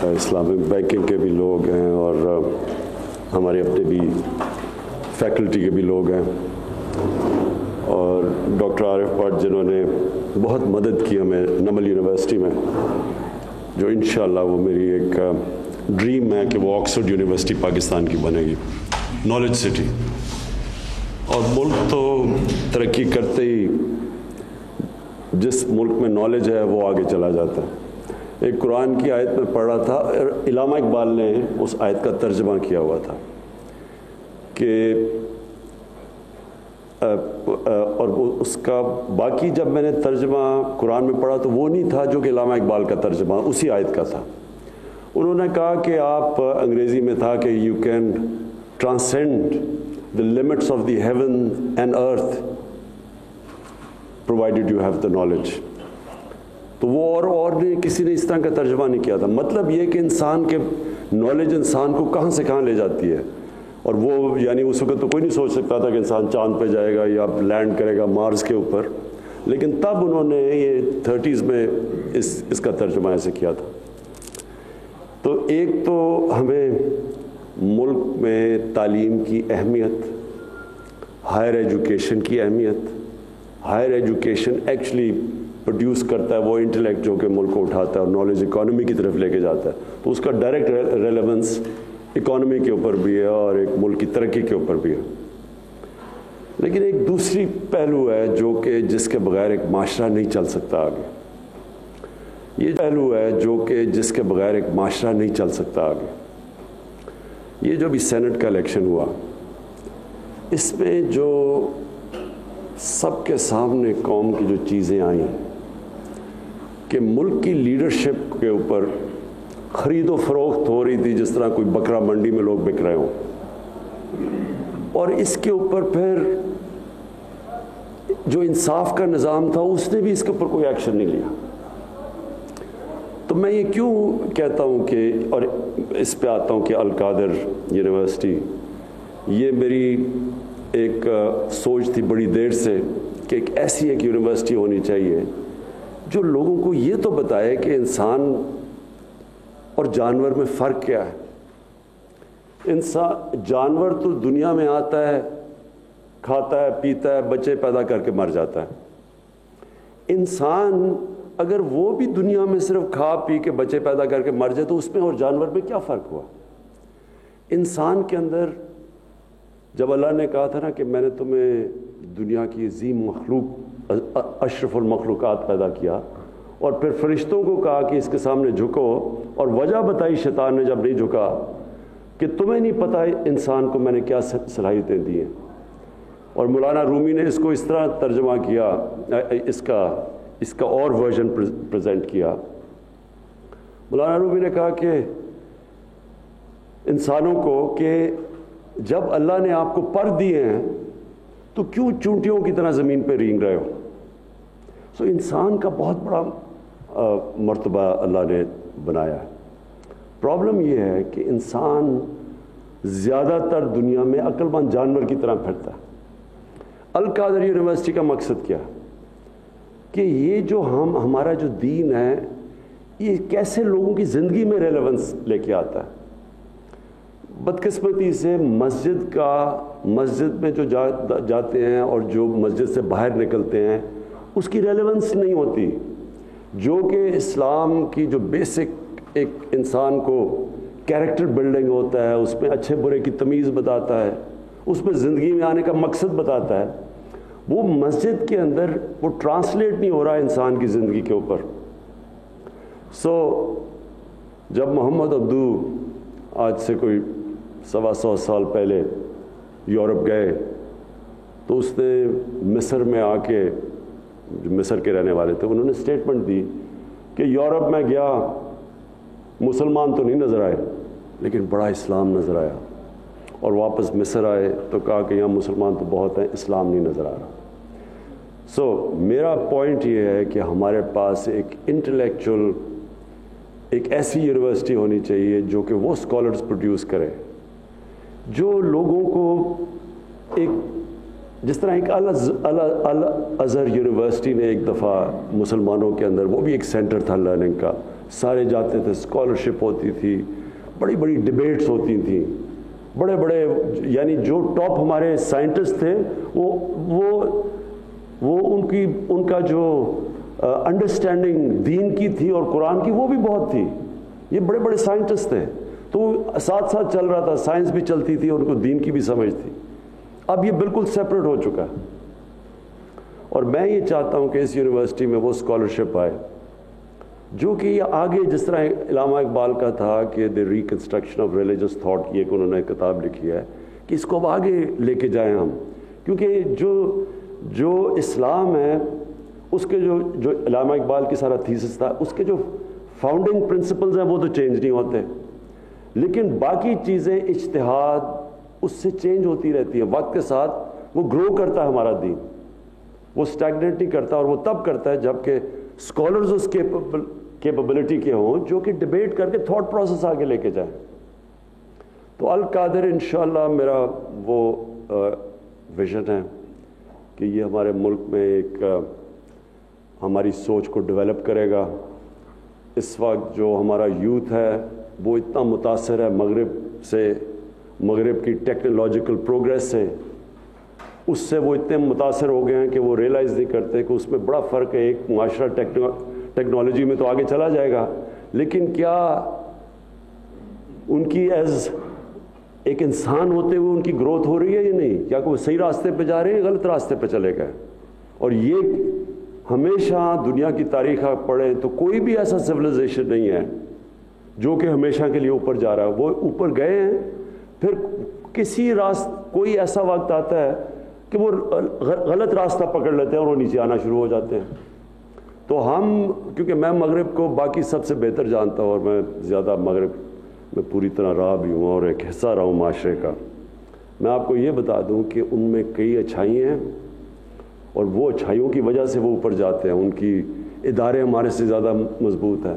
Islamic banking کے بھی لوگ ہیں اور ہمارے اپنے بھی فیکلٹی کے بھی لوگ ہیں، اور ڈاکٹر عارف بٹ جنہوں نے بہت مدد کی ہمیں نمل یونیورسٹی میں، جو انشاءاللہ وہ میری ایک ڈریم ہے کہ وہ آکسفورڈ یونیورسٹی پاکستان کی بنے گی، نالج سٹی۔ اور ملک تو ترقی کرتے ہی جس ملک میں نالج ہے وہ آگے چلا جاتا ہے۔ ایک قرآن کی آیت میں پڑھ رہا تھا، علامہ اقبال نے اس آیت کا ترجمہ کیا ہوا تھا کہ اور اس کا باقی جب میں نے ترجمہ قرآن میں پڑھا تو وہ نہیں تھا جو کہ علامہ اقبال کا ترجمہ اسی آیت کا تھا۔ انہوں نے کہا کہ آپ، انگریزی میں تھا کہ you can transcend the limits of the heaven and earth provided you have the knowledge۔ تو وہ اور نہیں، کسی نے اس طرح کا ترجمہ نہیں کیا تھا۔ مطلب یہ کہ انسان کے نالج انسان کو کہاں سے کہاں لے جاتی ہے، اور وہ یعنی اس وقت تو کوئی نہیں سوچ سکتا تھا کہ انسان چاند پہ جائے گا یا لینڈ کرے گا مارس کے اوپر، لیکن تب انہوں نے یہ 30s میں اس کا ترجمہ ایسے کیا تھا۔ تو ایک تو ہمیں ملک میں تعلیم کی اہمیت، ہائر ایجوکیشن کی اہمیت، ہائر ایجوکیشن ایکچولی پروڈیوس کرتا ہے وہ انٹلیکٹ جو کہ ملک کو اٹھاتا ہے اور نالج اکانومی کی طرف لے کے جاتا ہے، تو اس کا ڈائریکٹ ریلیونس اکانومی کے اوپر بھی ہے اور ایک ملک کی ترقی کے اوپر بھی ہے۔ لیکن ایک دوسری پہلو ہے جو کہ جس کے بغیر ایک معاشرہ نہیں چل سکتا آگے، یہ پہلو ہے جو کہ جس کے بغیر ایک معاشرہ نہیں چل سکتا آگے۔ یہ جو بھی سینٹ کا الیکشن ہوا، اس میں جو سب کے سامنے قوم کی جو چیزیں آئیں کہ ملک کی لیڈرشپ کے اوپر خرید و فروخت ہو رہی تھی جس طرح کوئی بکرا منڈی میں لوگ بک رہے ہوں، اور اس کے اوپر پھر جو انصاف کا نظام تھا اس نے بھی اس کے اوپر کوئی ایکشن نہیں لیا۔ تو میں یہ کیوں کہتا ہوں کہ، اور اس پہ آتا ہوں کہ القادر یونیورسٹی، یہ میری ایک سوچ تھی بڑی دیر سے کہ ایک ایسی ایک یونیورسٹی ہونی چاہیے جو لوگوں کو یہ تو بتائے کہ انسان اور جانور میں فرق کیا ہے۔ جانور تو دنیا میں آتا ہے، کھاتا ہے، پیتا ہے، بچے پیدا کر کے مر جاتا ہے۔ انسان اگر وہ بھی دنیا میں صرف کھا پی کے بچے پیدا کر کے مر جائے تو اس میں اور جانور میں کیا فرق ہوا؟ انسان کے اندر جب اللہ نے کہا تھا نا کہ میں نے تمہیں دنیا کی عظیم مخلوق، اشرف المخلوقات پیدا کیا، اور پھر فرشتوں کو کہا کہ اس کے سامنے جھکو، اور وجہ بتائی شیطان نے جب نہیں جھکا کہ تمہیں نہیں پتہ انسان کو میں نے کیا صلاحیتیں دی ہیں۔ اور مولانا رومی نے اس کو اس طرح ترجمہ کیا، اس کا اور ورژن پریزنٹ کیا۔ مولانا رومی نے کہا کہ انسانوں کو کہ جب اللہ نے آپ کو پر دیے ہیں تو کیوں چونٹیوں کی طرح زمین پہ رینگ رہے ہو؟ سو انسان کا بہت بڑا مرتبہ اللہ نے بنایا ہے۔ پرابلم یہ ہے کہ انسان زیادہ تر دنیا میں عقل مند جانور کی طرح پھرتا ہے۔ القادر یونیورسٹی کا مقصد کیا ہے کہ یہ جو ہمارا جو دین ہے یہ کیسے لوگوں کی زندگی میں ریلیونس لے کے آتا ہے۔ بدقسمتی سے مسجد میں جو جاتے ہیں اور جو مسجد سے باہر نکلتے ہیں اس کی ریلیونس نہیں ہوتی، جو کہ اسلام کی جو بیسک ایک انسان کو کیریکٹر بلڈنگ ہوتا ہے، اس میں اچھے برے کی تمیز بتاتا ہے، اس میں زندگی میں آنے کا مقصد بتاتا ہے، وہ مسجد کے اندر وہ ٹرانسلیٹ نہیں ہو رہا انسان کی زندگی کے اوپر۔ سو جب محمد عبدو آج سے کوئی 125 سال پہلے یورپ گئے تو اس نے مصر میں آ کے، جو مصر کے رہنے والے تھے، انہوں نے سٹیٹمنٹ دی کہ یورپ میں گیا، مسلمان تو نہیں نظر آئے لیکن بڑا اسلام نظر آیا، اور واپس مصر آئے تو کہا کہ یہاں مسلمان تو بہت ہیں، اسلام نہیں نظر آ رہا۔ سو میرا پوائنٹ یہ ہے کہ ہمارے پاس ایک انٹلیکچوئل، ایک ایسی یونیورسٹی ہونی چاہیے جو کہ وہ اسکالرز پروڈیوس کرے جو لوگوں کو ایک، جس طرح ایک الازہر یونیورسٹی نے ایک دفعہ مسلمانوں کے اندر، وہ بھی ایک سینٹر تھا لرننگ کا، سارے جاتے تھے, اسکالرشپ ہوتی تھی, بڑی بڑی ڈبیٹس ہوتی تھیں, بڑے بڑے یعنی جو ٹاپ ہمارے سائنٹسٹ تھے وہ ان کا جو انڈرسٹینڈنگ دین کی تھی اور قرآن کی وہ بھی بہت تھی. یہ بڑے بڑے سائنٹسٹ تھے, تو ساتھ ساتھ چل رہا تھا, سائنس بھی چلتی تھی, ان کو دین کی بھی سمجھ تھی. اب یہ بالکل سیپریٹ ہو چکا ہے, اور میں یہ چاہتا ہوں کہ اس یونیورسٹی میں وہ اسکالرشپ آئے جو کہ یہ آگے, جس طرح علامہ اقبال کا تھا کہ دی ریکنسٹرکشن آف ریلیجس تھاٹ کی ایک انہوں نے کتاب لکھی ہے, کہ اس کو اب آگے لے کے جائیں ہم, کیونکہ جو اسلام ہے اس کے جو علامہ اقبال کی سارا تھیسس تھا, اس کے جو فاؤنڈنگ پرنسپلز ہیں وہ تو چینج نہیں ہوتے, لیکن باقی چیزیں اجتہاد اس سے چینج ہوتی رہتی ہیں وقت کے ساتھ. وہ گرو کرتا ہے ہمارا دین, وہ اسٹیگنیٹ نہیں کرتا, اور وہ تب کرتا ہے جب کہ اسکالرز اس کیپبلٹی کے ہوں جو کہ ڈبیٹ کر کے تھاٹ پروسیس آگے لے کے جائیں. تو القادر انشاءاللہ میرا وہ ویژن ہے کہ یہ ہمارے ملک میں ایک ہماری سوچ کو ڈیولپ کرے گا. اس وقت جو ہمارا یوتھ ہے وہ اتنا متاثر ہے مغرب سے, مغرب کی ٹیکنالوجیکل پروگریس سے, اس سے وہ اتنے متاثر ہو گئے ہیں کہ وہ ریئلائز نہیں کرتے کہ اس میں بڑا فرق ہے. ایک معاشرہ ٹیکنالوجی میں تو آگے چلا جائے گا, لیکن کیا ان کی ایز ایک انسان ہوتے ہوئے ان کی گروتھ ہو رہی ہے یا نہیں؟ کیا وہ صحیح راستے پہ جا رہے ہیں, غلط راستے پہ چلے گئے؟ اور یہ ہمیشہ دنیا کی تاریخ آپ پڑھیں تو کوئی بھی ایسا سویلائزیشن نہیں ہے جو کہ ہمیشہ کے لیے اوپر جا رہا ہے. وہ اوپر گئے ہیں, پھر کوئی ایسا وقت آتا ہے کہ وہ غلط راستہ پکڑ لیتے ہیں اور وہ نیچے آنا شروع ہو جاتے ہیں. تو کیونکہ میں مغرب کو باقی سب سے بہتر جانتا ہوں, اور میں زیادہ مغرب میں پوری طرح رہا بھی ہوں اور ایک حصہ رہا ہوں معاشرے کا, میں آپ کو یہ بتا دوں کہ ان میں کئی اچھائی ہیں, اور وہ اچھائیوں کی وجہ سے وہ اوپر جاتے ہیں. ان کی ادارے ہمارے سے زیادہ مضبوط ہیں.